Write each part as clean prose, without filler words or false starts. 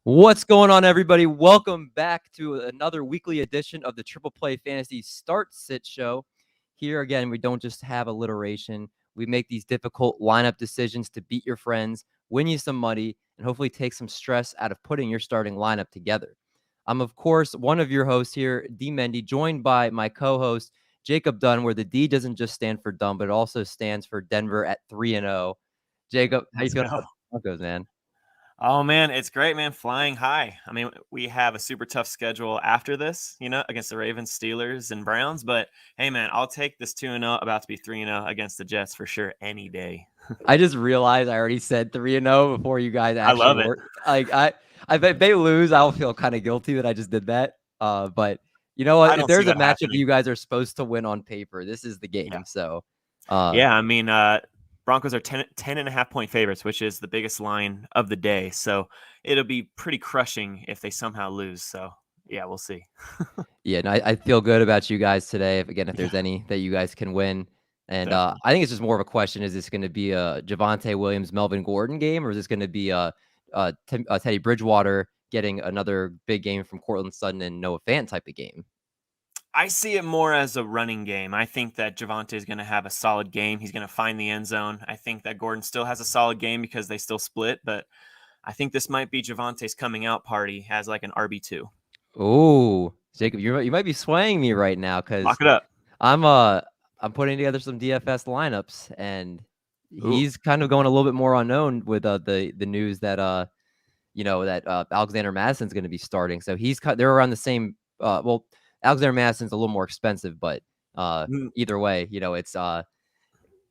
What's going on, everybody? Welcome back to another weekly edition of the Triple Play Fantasy Start Sit Show. Here again, we don't just have alliteration. We make these difficult lineup decisions to beat your friends, win you some money, and hopefully take some stress out of putting your starting lineup together. I'm, of course, one of your hosts here, D. Mendy, joined by my co-host, Jacob Dunn, where the D doesn't just stand for dumb, but it also stands for Denver at 3-0. Jacob, how you feeling about the Broncos, man? Oh, man, it's great, man. Flying high. I mean, we have a super tough schedule after this, against the Ravens, Steelers, and Browns. But, hey, man, I'll take this 2-0, about to be 3-0 against the Jets for sure any day. I just realized I already said 3-0 before you guys I actually love it. Like, I bet they lose, I'll feel kind of guilty that I just did that. But you know what? I If don't see there's a that matchup happening. you guys are supposed to win on paper, this is the game. Yeah. So, Yeah, I mean, Broncos are 10.5-point favorites, which is the biggest line of the day. So it'll be pretty crushing if they somehow lose. So, yeah, we'll see. yeah, no, I feel good about you guys today. If there's Yeah, any that you guys can win. And definitely. I think it's just more of a question: is this going to be a Javonte Williams, Melvin Gordon game, or is this going to be a Teddy Bridgewater getting another big game from Cortland Sutton and Noah Fant type of game? I see it more as a running game. I think that Javonte is going to have a solid game. He's going to find the end zone. I think that Gordon still has a solid game because they still split, but I think this might be Javonte's coming out party as like an RB2. Oh, Jacob, you might be swaying me right now because Lock it up. I'm putting together some DFS lineups, and Ooh. he's kind of going a little bit more unknown with the news that Alexander Madison's going to be starting. So they're around the same. Well, Alexander Madison's a little more expensive, but Mm, either way, it's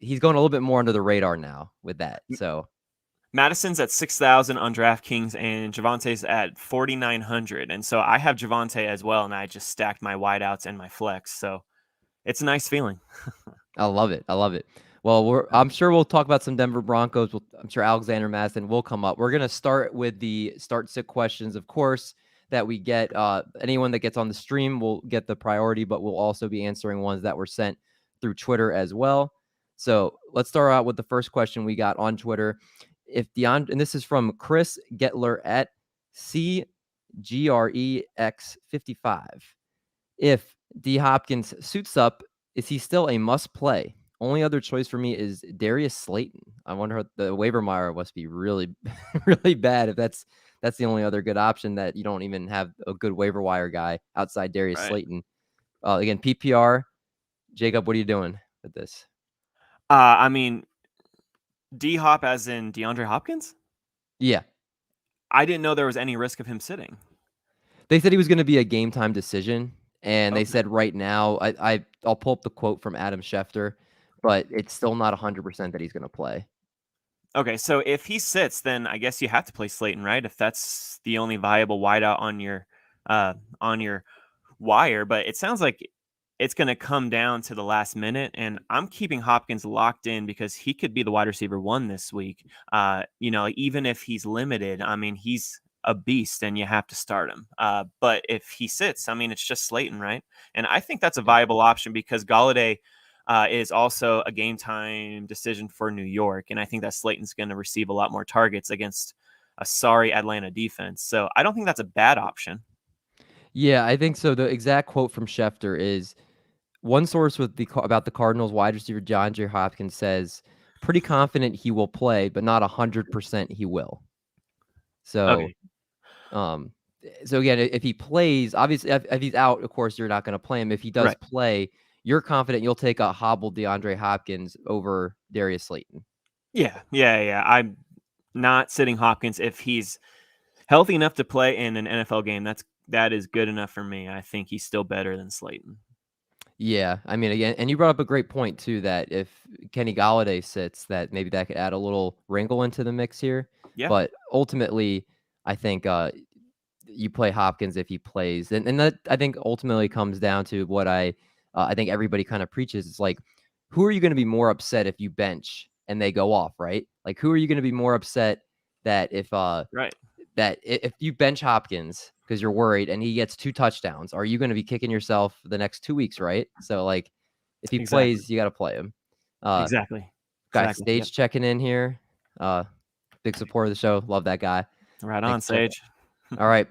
he's going a little bit more under the radar now with that. mm. So Madison's at 6,000 on DraftKings and Javonte's at 4,900. And so I have Javonte as well, and I just stacked my wideouts and my flex. So it's a nice feeling. I love it. I love it. Well, I'm sure we'll talk about some Denver Broncos. I'm sure Alexander Madison will come up. We're going to start with the start sit questions, of course, that we get. Anyone that gets on the stream will get the priority, but we'll also be answering ones that were sent through Twitter as well. So let's start out with the first question we got on Twitter. And this is from Chris Getler at CGREX55. If D Hopkins suits up, is he still a must play? Only other choice for me is Darius Slayton. I wonder how the waiver wire must be really, really bad if that's the only other good option, that you don't even have a good waiver wire guy outside Darius Right. Slayton. Again, PPR. Jacob, what are you doing with this? I mean, D Hop as in Deandre Hopkins? Yeah. I didn't know there was any risk of him sitting. They said he was going to be a game time decision. And they Okay. said right now, I'll pull up the quote from Adam Schefter, but it's still not 100% that he's going to play. Okay, so if he sits, then I guess you have to play Slayton, right? If that's the only viable wideout on your wire. But it sounds like it's going to come down to the last minute, and I'm keeping Hopkins locked in because he could be the wide receiver 1 this week. Even if he's limited, I mean, he's a beast, and you have to start him. But if he sits, I mean, it's just Slayton, right? And I think that's a viable option because Galladay is also a game time decision for New York. And I think that Slayton's going to receive a lot more targets against a sorry Atlanta defense. So I don't think that's a bad option. Yeah, I think so. The exact quote from Schefter is, one source about the Cardinals wide receiver Deandre Hopkins says, pretty confident he will play, but not 100% he will. So, Okay. so again, if he plays, obviously, if he's out, of course, you're not going to play him. If he does Right. play, you're confident you'll take a hobbled DeAndre Hopkins over Darius Slayton. Yeah. I'm not sitting Hopkins if he's healthy enough to play in an NFL game. That is good enough for me. I think he's still better than Slayton. Yeah, I mean, again, and you brought up a great point too, that if Kenny Galladay sits, that maybe that could add a little wrinkle into the mix here. Yeah. But ultimately, I think you play Hopkins if he plays, and that I think ultimately comes down to what I think everybody kind of preaches. It's like, who are you going to be more upset if you bench and they go off, right? Like, who are you going to be more upset that Right. if you bench Hopkins because you're worried and he gets 2 touchdowns, are you going to be kicking yourself the next 2 weeks, right? So, like, if he Exactly. plays, you got to play him. Uh, Exactly. Guy Exactly. Stage checking in here. Big supporter of the show. Love that guy. Right on, Thanks for checking. Sage. All right.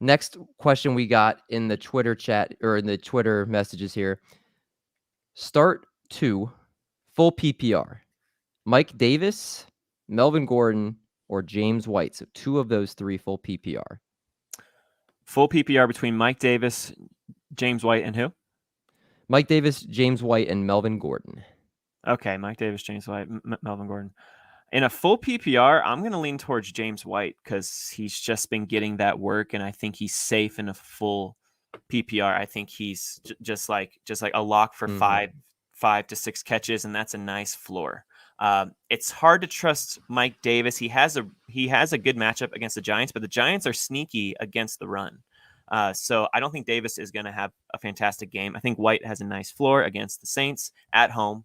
Next question we got in the Twitter chat or in the Twitter messages here. Start 2, full PPR. Mike Davis, Melvin Gordon, or James White. So 2 of those 3 full PPR. Full PPR between Mike Davis, James White, and who? Mike Davis, James White, and Melvin Gordon. Okay, Mike Davis, James White, Melvin Gordon. In a full PPR, I'm going to lean towards James White because he's just been getting that work, and I think he's safe in a full PPR. I think he's just like a lock for 5 to 6 catches, and that's a nice floor. It's hard to trust Mike Davis. He has a good matchup against the Giants, but the Giants are sneaky against the run. So I don't think Davis is going to have a fantastic game. I think White has a nice floor against the Saints at home.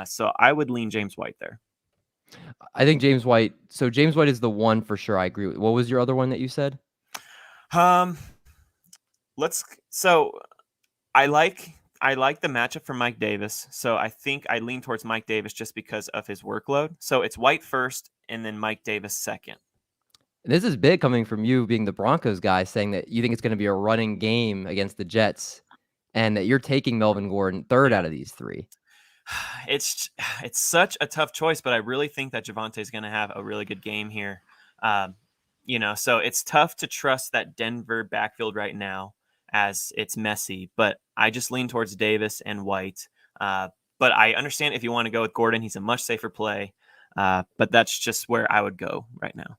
So I would lean James White there. I think James White. So James White is the one for sure. I agree with. What was your other one that you said? So I like the matchup for Mike Davis. So I think I lean towards Mike Davis just because of his workload. So it's White first and then Mike Davis second. And this is big coming from you being the Broncos guy, saying that you think it's going to be a running game against the Jets and that you're taking Melvin Gordon third out of these 3. It's such a tough choice, but I really think that Javonte is going to have a really good game here. So it's tough to trust that Denver backfield right now as it's messy, but I just lean towards Davis and White. But I understand if you want to go with Gordon, he's a much safer play. But that's just where I would go right now.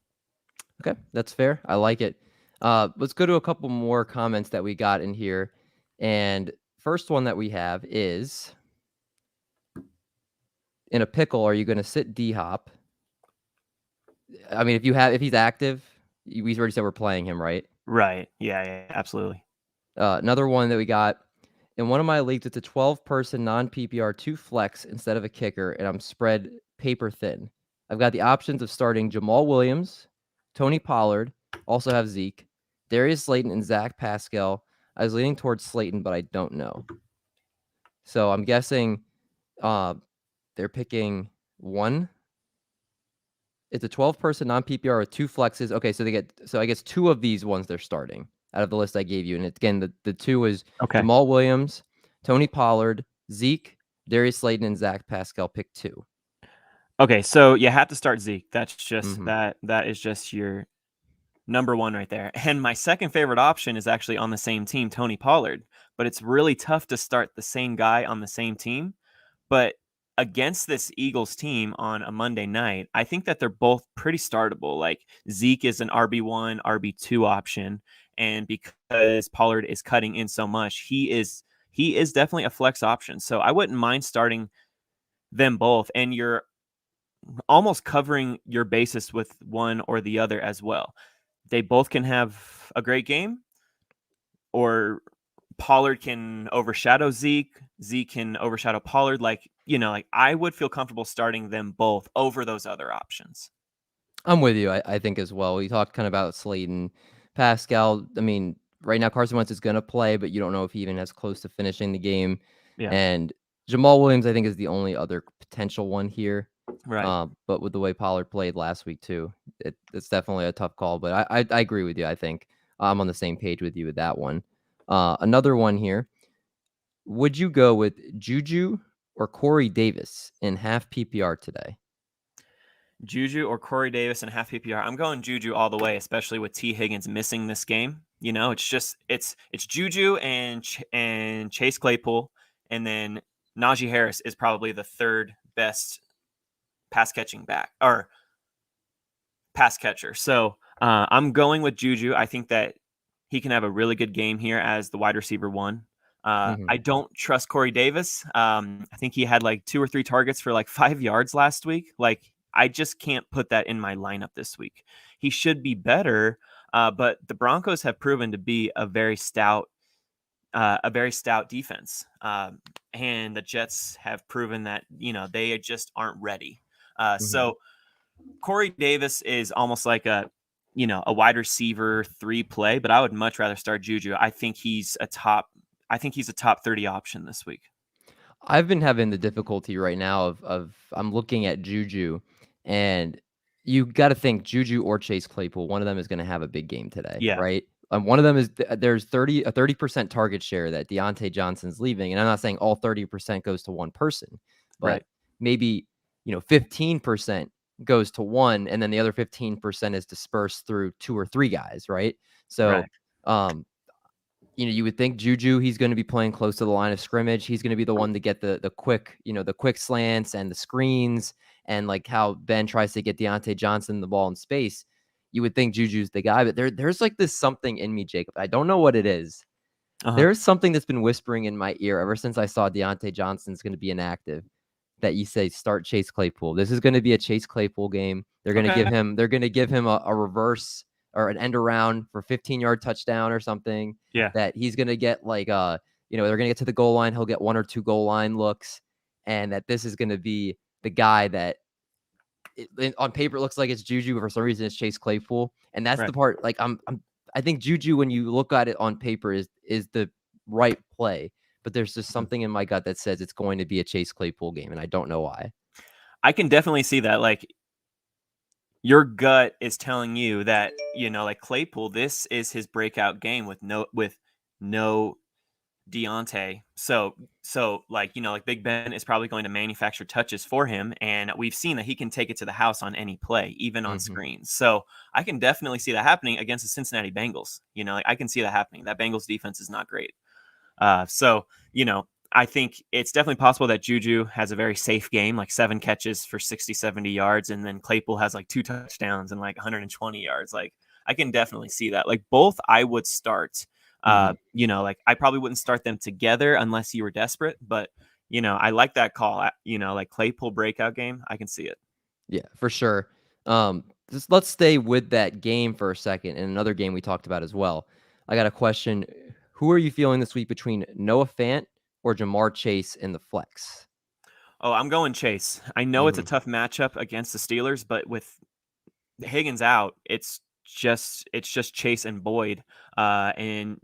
Okay, that's fair. I like it. Let's go to a couple more comments that we got in here. And first one that we have is, in a pickle, are you going to sit D-Hop? I mean, if he's active, we already said we're playing him, right? Right. Yeah, absolutely. Another one that we got, in one of my leagues, it's a 12-person non-PPR 2 flex instead of a kicker, and I'm spread paper thin. I've got the options of starting Jamal Williams, Tony Pollard, also have Zeke, Darius Slayton, and Zach Pascal. I was leaning towards Slayton, but I don't know. So I'm guessing they're picking one. It's a 12-person non-PPR with 2 flexes. Okay, so I guess 2 of these ones they're starting out of the list I gave you. And again, the 2 is Jamal Williams, Tony Pollard, Zeke, Darius Slayton, and Zach Pascal. Pick 2. Okay, so you have to start Zeke. That's just that is just your number one right there. And my second favorite option is actually on the same team, Tony Pollard. But it's really tough to start the same guy on the same team. But against this Eagles team on a Monday night, I think that they're both pretty startable. Like Zeke is an RB1, RB2 option. And because Pollard is cutting in so much, he is definitely a flex option. So I wouldn't mind starting them both. And you're almost covering your basis with one or the other as well. They both can have a great game, or Pollard can overshadow Zeke. Zeke can overshadow Pollard. Like I would feel comfortable starting them both over those other options. I'm with you. I think as well. We talked kind of about Slayton, Pascal. I mean, right now Carson Wentz is going to play, but you don't know if he even has close to finishing the game. Yeah. And Jamal Williams, I think, is the only other potential one here. Right. But with the way Pollard played last week too, it's definitely a tough call. But I agree with you. I think I'm on the same page with you with that one. Another one here. Would you go with Juju or Corey Davis in half PPR today? Juju or Corey Davis in half PPR. I'm going Juju all the way, especially with T. Higgins missing this game. It's Juju and Chase Claypool, and then Najee Harris is probably the third best pass catcher. So I'm going with Juju. I think that he can have a really good game here as the wide receiver 1. I don't trust Corey Davis. I think he had like 2 or 3 targets for like 5 yards last week. Like I just can't put that in my lineup this week. He should be better, but the Broncos have proven to be a very stout defense, and the Jets have proven that they just aren't ready. So Corey Davis is almost like a wide receiver 3 play, but I would much rather start Juju. I think he's a top 30 option this week. I've been having the difficulty right now of I'm looking at Juju, and you got to think Juju or Chase Claypool. One of them is going to have a big game today, Yeah, right? One of them is there's 30% target share that Deontay Johnson's leaving, and I'm not saying all 30% goes to one person, but right, maybe 15% goes to one, and then the other 15% is dispersed through 2 or 3 guys, right? So, right, um, you would think Juju, he's going to be playing close to the line of scrimmage. He's going to be the one to get the quick, the quick slants and the screens, and like how Ben tries to get Deontay Johnson the ball in space. You would think Juju's the guy, but there's like this something in me, Jacob. I don't know what it is. uh-huh. There's something that's been whispering in my ear ever since I saw Deontay Johnson's going to be inactive, that you say start Chase Claypool. This is going to be a Chase Claypool game. They're going to Okay. give him a reverse or an end around for 15-yard touchdown or something, Yeah. that he's going to get like they're going to get to the goal line, he'll get 1 or 2 goal line looks, and that this is going to be the guy that on paper it looks like it's Juju, but for some reason it's Chase Claypool. And that's the Right. part, like I think Juju, when you look at it on paper, is the right play, but there's just Mhm. something in my gut that says it's going to be a Chase Claypool game, and I don't know why. I can definitely see that. Like, your gut is telling you that, like Claypool, this is his breakout game with no Deontay. So like, like Big Ben is probably going to manufacture touches for him, and we've seen that he can take it to the house on any play, even on Mhm. screens. So I can definitely see that happening against the Cincinnati Bengals. Like, I can see that happening. That Bengals defense is not great. So, I think it's definitely possible that Juju has a very safe game, like 7 catches for 60, 70 yards, and then Claypool has like 2 touchdowns and like 120 yards. Like, I can definitely see that. Like, both I would start. Mhm. Like, I probably wouldn't start them together unless you were desperate, but I like that call. Like Claypool breakout game, I can see it. Yeah, for sure. Just let's stay with that game for a second, and another game we talked about as well. I got a question. Who are you feeling this week between Noah Fant or Jamar Chase in the flex? Oh, I'm going Chase. I know it's a Mhm. tough matchup against the Steelers, but with Higgins out, it's just Chase and Boyd, and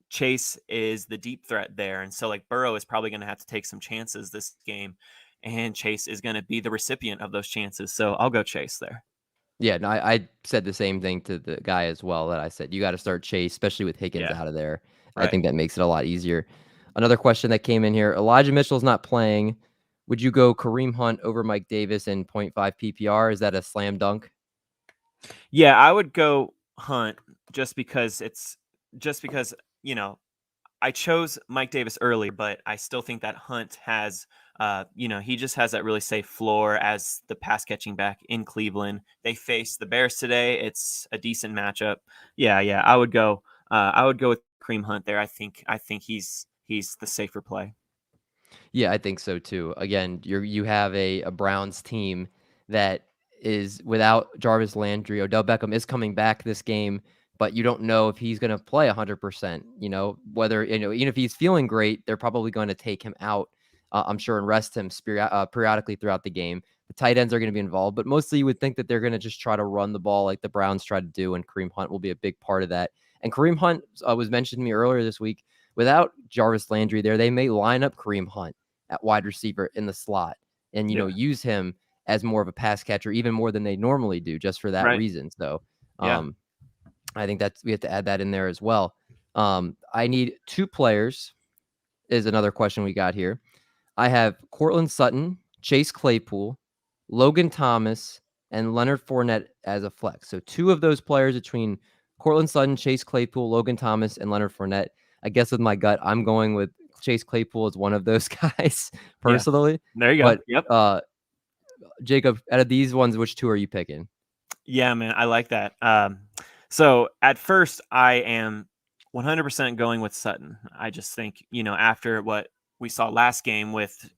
Chase is the deep threat there, and so like Burrow is probably going to have to take some chances this game, and Chase is going to be the recipient of those chances. So I'll go Chase there. Yeah, no, I said the same thing to the guy as well, that I said, you got to start Chase, especially with Higgins Yeah, out of there. I right. think that makes it a lot easier. Another question that came in here, Elijah Mitchell's not playing. Would you go Kareem Hunt over Mike Davis in point 0.5 PPR? Is that a slam dunk? Yeah, I would go Hunt just because you know I chose Mike Davis early, but I still think that Hunt has, he just has that really safe floor as the pass catching back in Cleveland. They face the Bears today. It's a decent matchup. Yeah, yeah. I would go with Cream Hunt there. I think he's the safer play. Yeah, I think so too. Again, you have a Browns team that is without Jarvis Landry. Odell Beckham is coming back this game, but you don't know if he's going to play 100%. Whether even if he's feeling great, they're probably going to take him out. I'm sure, and rest him periodically throughout the game. The tight ends are going to be involved, but mostly you would think that they're going to just try to run the ball like the Browns tried to do, and Kareem Hunt will be a big part of that. And Kareem Hunt was mentioned to me earlier this week. Without Jarvis Landry there, they may line up Kareem Hunt at wide receiver in the slot, and Yeah. use him as more of a pass catcher, even more than they normally do, just for that Right. reason. So Yeah. I think we have to add that in there as well. I need 2 players is another question we got here. I have Cortland Sutton, Chase Claypool, Logan Thomas, and Leonard Fournette as a flex. So 2 of those players between Cortland Sutton, Chase Claypool, Logan Thomas, and Leonard Fournette. I guess with my gut, I'm going with Chase Claypool as one of those guys Yeah. personally. There you go. But Yep. Jacob, out of these ones, which 2 are you picking? Yeah, man, I like that. So at first, I am 100% going with Sutton. I just think, after what we saw last game with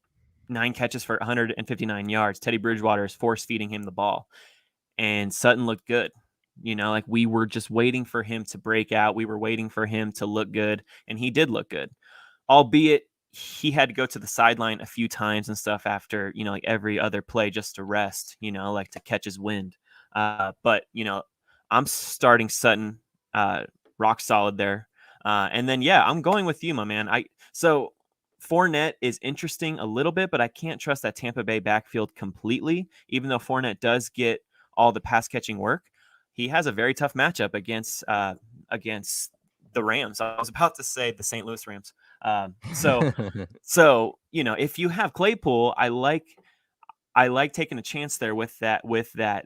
9 catches for 159 yards, Teddy Bridgewater is force feeding him the ball, and Sutton looked good. Like, we were just waiting for him to break out. We were waiting for him to look good, and he did look good, albeit he had to go to the sideline a few times and stuff after, like every other play just to rest, like to catch his wind. But I'm starting Sutton, rock solid there. And then yeah, I'm going with you, my man. So Fournette is interesting a little bit, but I can't trust that Tampa Bay backfield completely. Even though Fournette does get all the pass catching work, he has a very tough matchup against the Rams. I was about to say the St. Louis Rams. So if you have Claypool, I like taking a chance there with that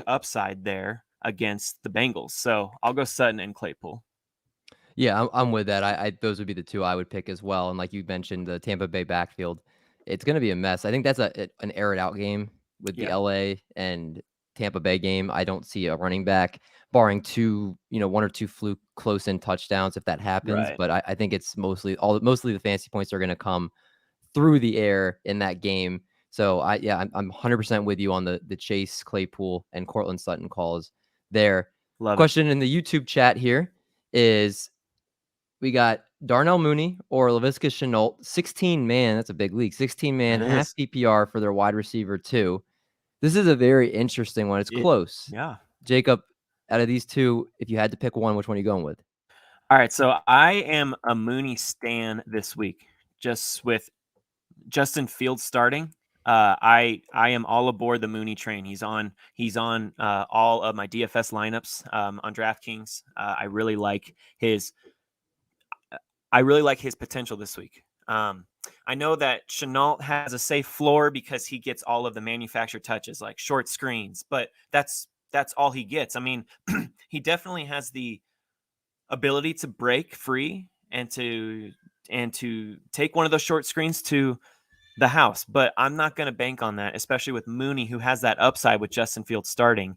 upside there against the Bengals. So I'll go Sutton and Claypool. Yeah, I'm with that. I those would be the two I would pick as well. And like you mentioned, the Tampa Bay backfield, it's going to be a mess. I think that's an air it out game with the Yeah. LA and Tampa Bay game. I don't see a running back barring one or two fluke close in touchdowns if that happens. Right. But I think it's mostly the fantasy points are going to come through the air in that game. So I'm 100% with you on the Chase Claypool and Cortland Sutton calls there. Love Question in the YouTube chat here is, we got Darnell Mooney or Laviska Shenault, 16-man. That's a big league. 16-man, That half is. PPR for their wide receiver too. This is a very interesting one. It's close. Yeah. Jacob, out of these two, if you had to pick one, which one are you going with? All right, so I am a Mooney stan this week, just with Justin Fields starting. I am all aboard the Mooney train. He's on all of my DFS lineups on DraftKings. I really like his potential this week. I know that Shenault has a safe floor because he gets all of the manufactured touches, like short screens, but that's all he gets. I mean, he definitely has the ability to break free and to take one of those short screens to the house, but I'm not going to bank on that, especially with Mooney, who has that upside with Justin Fields starting.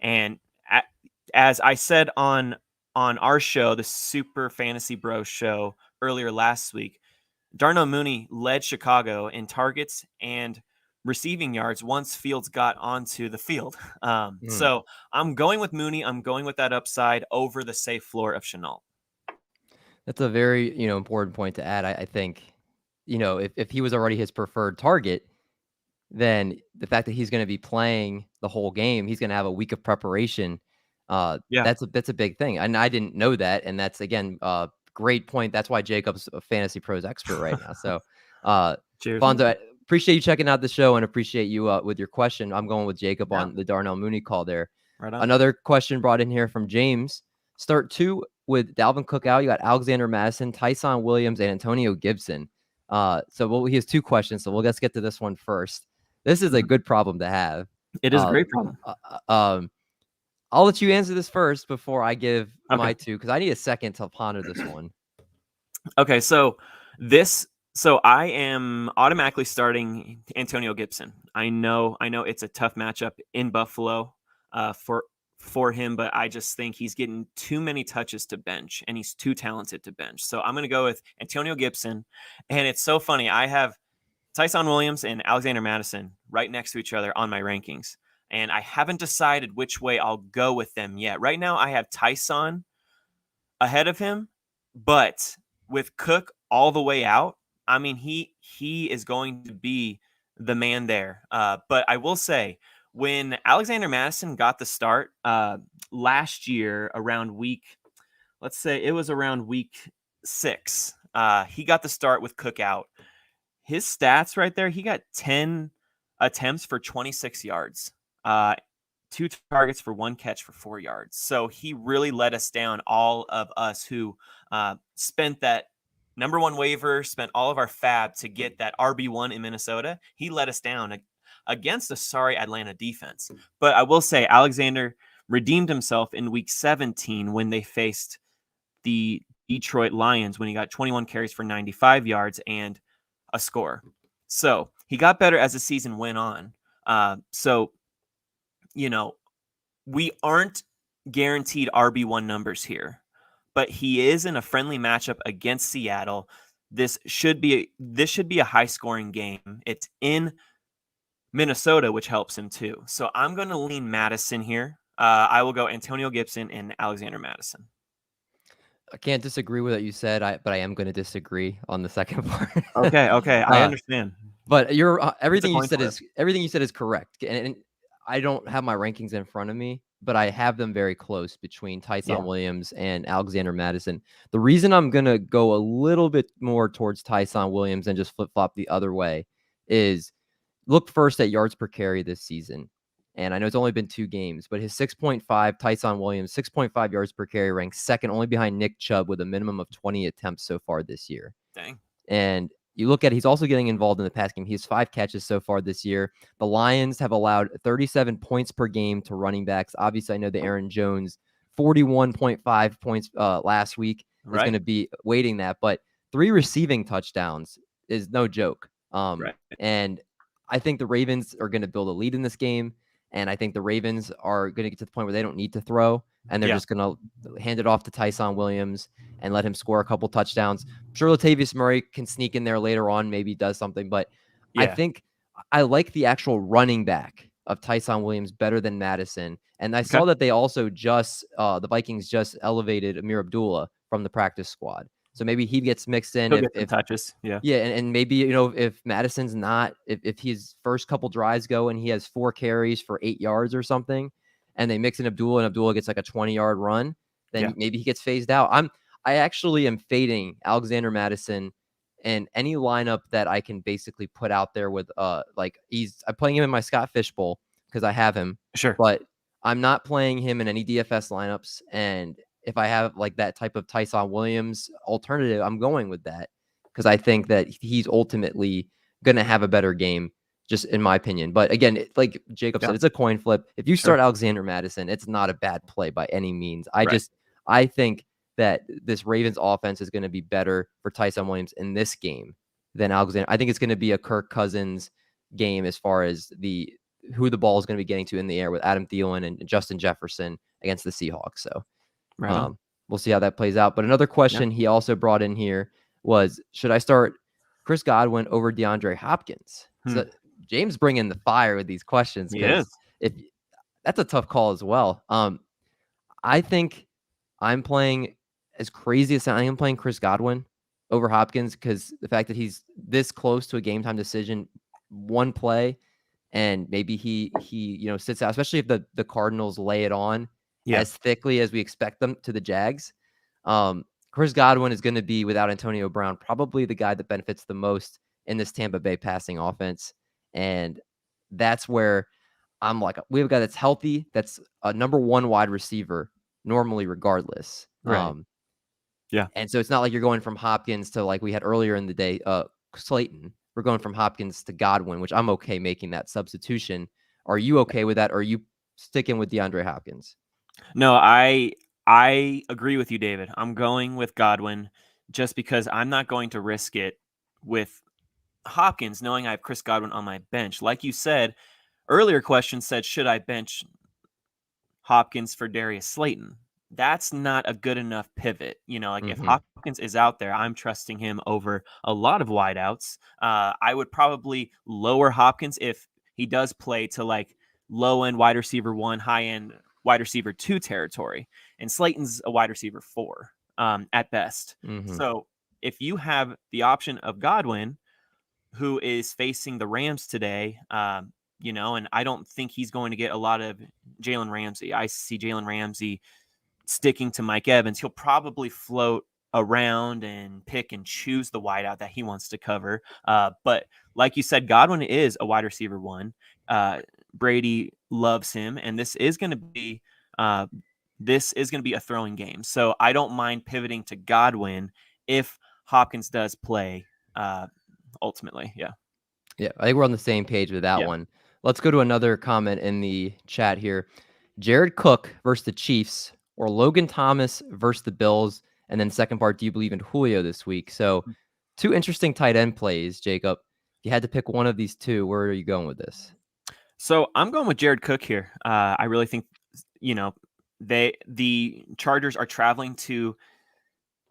And as I said on our show, the Super Fantasy Bros show earlier last week, Darnell Mooney led Chicago in targets and receiving yards once Fields got onto the field. So I'm going with Mooney. I'm going with that upside over the safe floor of Shenault. That's a very important point to add. I think if he was already his preferred target, then the fact that he's going to be playing the whole game, he's going to have a week of preparation. That's a big thing, and I didn't know that. And that's again, great point. That's why Jacob's a Fantasy Pros expert right now. So, Cheers, Fonzo, appreciate you checking out the show and appreciate you with your question. I'm going with Jacob on the Darnell Mooney call there. Right on. Another question brought in here from James. Start two with Dalvin Cook out. You got Alexander Madison, Tyson Williams, and Antonio Gibson. He has two questions. So let's get to this one first. This is a good problem to have. It is a great problem. I'll let you answer this first before I give my two, because I need a second to ponder this one. Okay, so I am automatically starting Antonio Gibson. I know it's a tough matchup in Buffalo for him, but I just think he's getting too many touches to bench, and he's too talented to bench. So I'm going to go with Antonio Gibson. And it's so funny. I have Tyson Williams and Alexander Madison right next to each other on my rankings, and I haven't decided which way I'll go with them yet. Right now, I have Tyson ahead of him, but with Cook all the way out, I mean, he is going to be the man there. But I will say, when Alexander Madison got the start last year around week 6, he got the start with Cook out. His stats right there, he got 10 attempts for 26 yards, 2 targets for 1 catch for 4 yards. So he really let us down, all of us who spent that number one waiver, spent all of our fab to get that RB1 in Minnesota. He let us down against a sorry Atlanta defense. But I will say Alexander redeemed himself in week 17 when they faced the Detroit Lions, when he got 21 carries for 95 yards and a score. So he got better as the season went on. We aren't guaranteed RB1 numbers here, but he is in a friendly matchup against Seattle. This should be a high scoring game. It's in Minnesota, which helps him too. So I'm going to lean Madison here. I will go Antonio Gibson and Alexander Madison. I can't disagree with what you said, but I am going to disagree on the second part. Okay, I understand. But everything you said is correct, and I don't have my rankings in front of me, but I have them very close between Tyson Williams and Alexander Madison. The reason I'm going to go a little bit more towards Tyson Williams and just flip-flop the other way is look first at yards per carry this season. And I know it's only been 2 games, but his 6.5, Tyson Williams, 6.5 yards per carry, ranks second only behind Nick Chubb with a minimum of 20 attempts so far this year. Dang. And you look at he's also getting involved in the pass game. He has 5 catches so far this year. The Lions have allowed 37 points per game to running backs. Obviously, I know the Aaron Jones 41.5 points last week is going to be weighting that, but 3 receiving touchdowns is no joke. And I think the Ravens are going to build a lead in this game. And I think the Ravens are going to get to the point where they don't need to throw, and they're just going to hand it off to Tyson Williams and let him score a couple touchdowns. I'm sure Latavius Murray can sneak in there later on, maybe does something, but I think I like the actual running back of Tyson Williams better than Madison. And I saw that they also the Vikings just elevated Amir Abdullah from the practice squad. So maybe he gets mixed in. He'll get some touches. Yeah. And maybe, if Madison's not, if his first couple drives go and he has 4 carries for 8 yards or something, and they mix in Abdullah and Abdullah gets like a 20-yard run, then maybe he gets phased out. I actually am fading Alexander Madison in any lineup that I can basically put out there with I'm playing him in my Scott Fishbowl because I have him. Sure. But I'm not playing him in any DFS lineups. And if I have like that type of Tyson Williams alternative, I'm going with that because I think that he's ultimately going to have a better game, just in my opinion. But again, like Jacob said, it's a coin flip. If you start Alexander Madison, it's not a bad play by any means. I think that this Ravens offense is going to be better for Tyson Williams in this game than Alexander. I think it's going to be a Kirk Cousins game as far as who the ball is going to be getting to in the air with Adam Thielen and Justin Jefferson against the Seahawks. So we'll see how that plays out. But another question he also brought in here was, should I start Chris Godwin over DeAndre Hopkins? So James bringing the fire with these questions because that's a tough call as well. I think I'm playing, as crazy as I am, playing Chris Godwin over Hopkins because the fact that he's this close to a game time decision, one play, and maybe he sits out, especially if the Cardinals lay it on as thickly as we expect them to the Jags. Chris Godwin is going to be, without Antonio Brown, probably the guy that benefits the most in this Tampa Bay passing offense. And that's where I'm like, we have a guy that's healthy, that's a number 1 wide receiver normally regardless. And so it's not like you're going from Hopkins to, like we had earlier in the day, Slayton. We're going from Hopkins to Godwin, which I'm okay making that substitution. Are you okay with that? Or are you sticking with DeAndre Hopkins? No, I agree with you, David. I'm going with Godwin just because I'm not going to risk it with Hopkins, knowing I have Chris Godwin on my bench. Like you said, earlier question said, should I bench Hopkins for Darius Slayton? That's not a good enough pivot. If Hopkins is out there, I'm trusting him over a lot of wideouts. I would probably lower Hopkins if he does play to like low end wide receiver 1, high end wide receiver 2 territory. And Slayton's a wide receiver 4 at best. So if you have the option of Godwin, who is facing the Rams today, and I don't think he's going to get a lot of Jalen Ramsey. I see Jalen Ramsey sticking to Mike Evans. He'll probably float around and pick and choose the wideout that he wants to cover. But like you said, Godwin is a wide receiver 1. Brady loves him, and this is going to be a throwing game. So I don't mind pivoting to Godwin if Hopkins does play. Ultimately, yeah, I think we're on the same page with that one. Let's go to another comment in the chat here. Jared Cook versus the Chiefs, or Logan Thomas versus the Bills, and then second part, do you believe in Julio this week? So 2 interesting tight end plays, Jacob. If you had to pick one of these 2, where are you going with this? So I'm going with Jared Cook here. I really think the Chargers are traveling to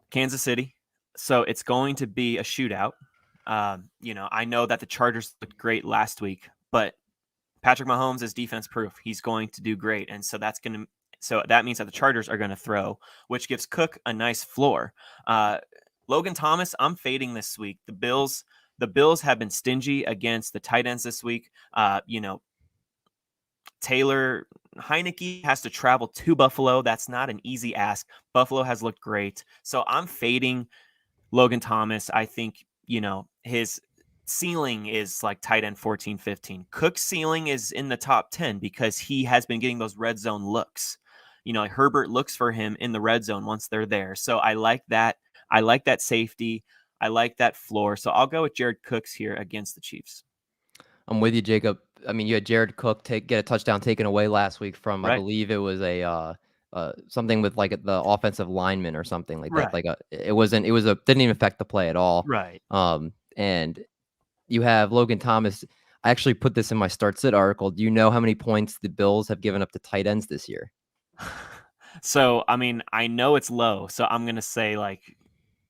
Kansas City, so it's going to be a shootout. I know that the Chargers looked great last week, but Patrick Mahomes is defense proof. He's going to do great. And so that means that the Chargers are going to throw, which gives Cook a nice floor. Logan Thomas, I'm fading this week. The Bills have been stingy against the tight ends this week. Taylor Heineke has to travel to Buffalo. That's not an easy ask. Buffalo has looked great. So I'm fading Logan Thomas. I think, his ceiling is like tight end 14, 15. Cook's ceiling is in the top 10 because he has been getting those red zone looks. Like Herbert looks for him in the red zone once they're there. So I like that. I like that safety. I like that floor. So I'll go with Jared Cooks here against the Chiefs. I'm with you, Jacob. I mean, you had Jared Cook get a touchdown taken away last week from, I Right. believe it was a something with like the offensive lineman or something like that. Right. Didn't even affect the play at all. Right. And you have Logan Thomas. I actually put this in my start sit article. Do you know how many points the Bills have given up to tight ends this year? So, I mean, I know it's low, so I'm going to say like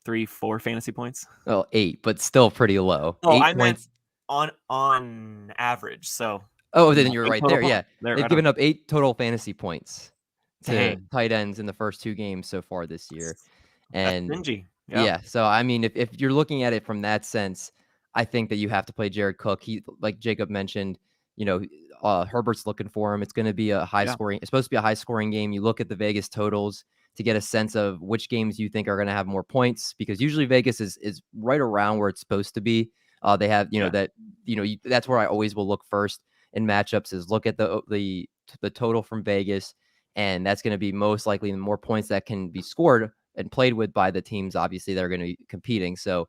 3-4 fantasy points. Oh, 8, but still pretty low. Oh, 8 I meant points. on average. So, Oh, then you're right there. points. Yeah. They've They've given up 8 total fantasy points to Dang. tight ends in the first 2 games so far this year. That's And stingy. yeah, so I mean, if you're looking at it from that sense, I think that you have to play Jared Cook. He, like Jacob mentioned, Herbert's looking for him. It's going to be a high scoring. It's supposed to be a high scoring game. You look at the Vegas totals to get a sense of which games you think are going to have more points, because usually Vegas is right around where it's supposed to be. They have that's where I always will look first in matchups, is look at the total from Vegas, and that's going to be most likely the more points that can be scored and played with by the teams, obviously, that are going to be competing. So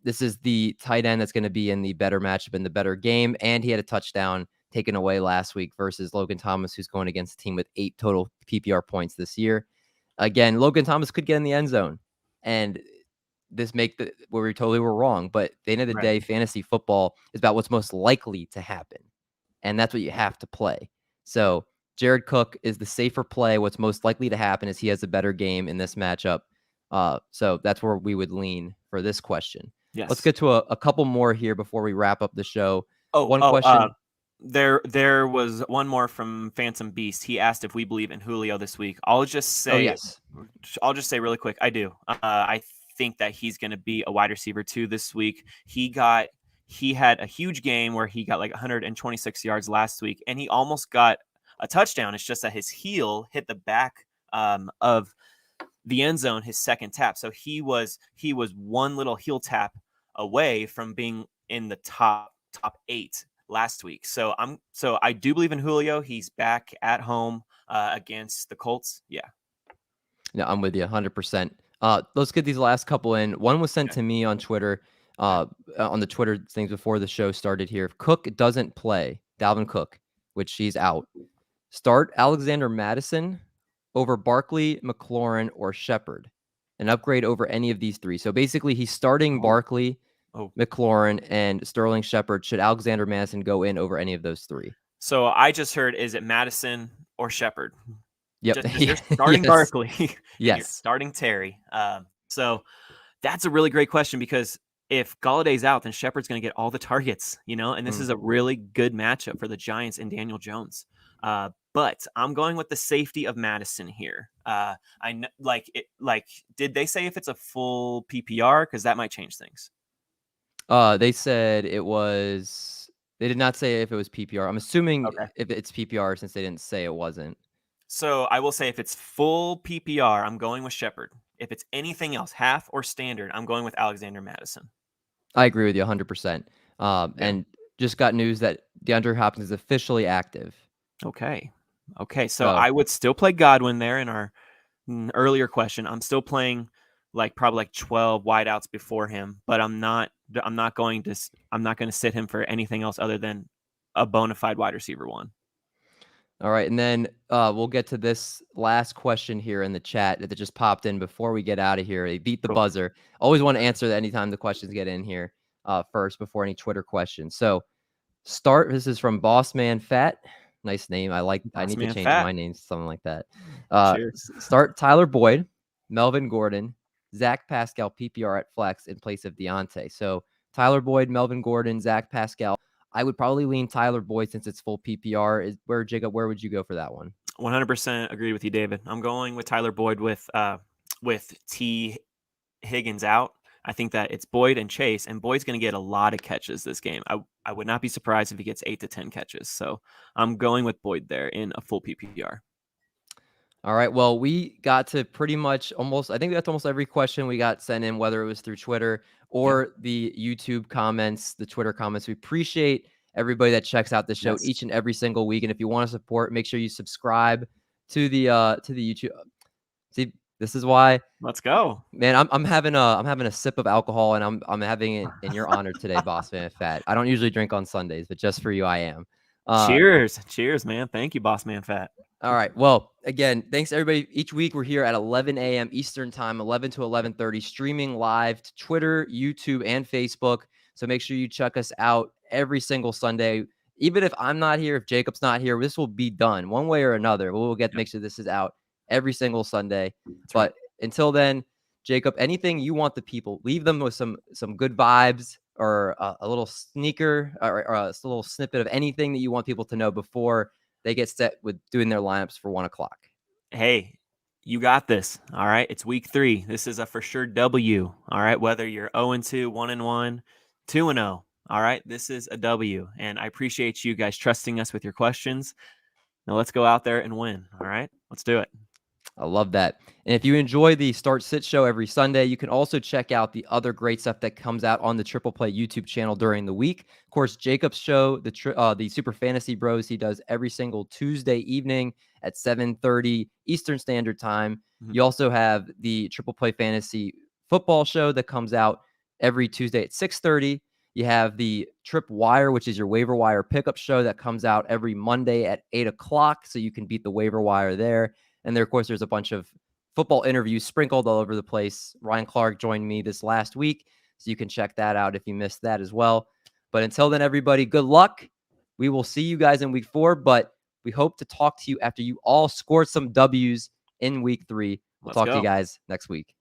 this is the tight end that's going to be in the better matchup, in the better game. And he had a touchdown taken away last week versus Logan Thomas, who's going against a team with 8 total PPR points this year. Again, Logan Thomas could get in the end zone, and this where we totally were wrong. But at the end of the day, fantasy football is about what's most likely to happen. And that's what you have to play. So Jared Cook is the safer play. What's most likely to happen is he has a better game in this matchup. So that's where we would lean for this question. Yes. Let's get to a couple more here before we wrap up the show. One question. There was one more from Phantom Beast. He asked if we believe in Julio this week. I'll just say, yes. I'll just say really quick, I do. I think that he's going to be a wide receiver too this week. He had a huge game where he got like 126 yards last week, and he almost got a touchdown. It's just that his heel hit the back of the end zone, his second tap. So he was one little heel tap away from being in the top 8 last week. So I do believe in Julio. He's back at home against the Colts. Yeah. No, I'm with you 100%. Let's get these last couple in. One was sent to me on Twitter, on the Twitter things before the show started here. If Cook doesn't play, Dalvin Cook, which he's out, start Alexander Mattison over Barkley, McLaurin, or Shepard, an upgrade over any of these 3. So basically he's starting Barkley, McLaurin, and Sterling Shepard. Should Alexander Mattison go in over any of those 3? So I just heard, is it Madison or Shepard? Yep. You're starting Barkley. Yes. You're starting Terry. So that's a really great question, because if Galladay's out, then Shepard's going to get all the targets, and this is a really good matchup for the Giants and Daniel Jones. But I'm going with the safety of Madison here. I know, did they say if it's a full PPR? Because that might change things. They said it was. They did not say if it was PPR. I'm assuming if it's PPR, since they didn't say it wasn't. So I will say if it's full PPR, I'm going with Shepard. If it's anything else, half or standard, I'm going with Alexander Mattison. I agree with you 100%. And just got news that Deandre Hopkins is officially active. Okay. So I would still play Godwin there in our earlier question. I'm still playing probably 12 wideouts before him, but I'm not going to sit him for anything else other than a bona fide wide receiver 1. All right, and then we'll get to this last question here in the chat that just popped in before we get out of here. They beat the buzzer. Always want to answer that anytime the questions get in here first before any Twitter questions. So this is from Bossman Fat. Nice name. I need to change my name to something like that. Start Tyler Boyd, Melvin Gordon, Zach Pascal PPR at flex in place of Deontay. So Tyler Boyd, Melvin Gordon, Zach Pascal. I would probably lean Tyler Boyd since it's full PPR. Jacob, where would you go for that one? 100% agree with you, David. I'm going with Tyler Boyd with T. Higgins out. I think that it's Boyd and Chase, and Boyd's going to get a lot of catches this game. I would not be surprised if he gets 8 to 10 catches. So I'm going with Boyd there in a full PPR. All right. Well, we got to pretty much I think we got to almost every question we got sent in, whether it was through Twitter or the YouTube comments, the Twitter comments. We appreciate everybody that checks out the show each and every single week. And if you want to support, make sure you subscribe to the YouTube. See, this is why. Let's go, man. I'm having a sip of alcohol, and I'm having it in your honor today, Boss Man Fat. I don't usually drink on Sundays, but just for you, I am. Cheers, man. Thank you, Boss Man Fat. All right. Well, again, thanks everybody. Each week we're here at 11 a.m. Eastern time, 11 to 11:30, streaming live to Twitter, YouTube, and Facebook. So make sure you check us out every single Sunday. Even if I'm not here, if Jacob's not here, this will be done one way or another. We'll get to make sure this is out every single Sunday. But until then, Jacob, anything you want the people, leave them with some good vibes or a little sneaker or a little snippet of anything that you want people to know before they get set with doing their lineups for 1 o'clock. Hey, you got this. All right. It's week 3. This is a for sure W. All right. Whether you're 0-2, 1-1, 2-0. All right. This is a W. And I appreciate you guys trusting us with your questions. Now let's go out there and win. All right. Let's do it. I love that. And if you enjoy the Start Sit show every Sunday, you can also check out the other great stuff that comes out on the Triple Play YouTube channel during the week. Of course, Jacob's show, the Super Fantasy Bros, he does every single Tuesday evening at 7:30 Eastern Standard Time. You also have the Triple Play Fantasy Football show that comes out every Tuesday at 6:30. You have the Trip Wire, which is your waiver wire pickup show that comes out every Monday at 8 o'clock. So you can beat the waiver wire there. And there, of course, there's a bunch of football interviews sprinkled all over the place. Ryan Clark joined me this last week, so you can check that out if you missed that as well. But until then, everybody, good luck. We will see you guys in week 4, but we hope to talk to you after you all scored some W's in week 3. We'll talk to you guys next week.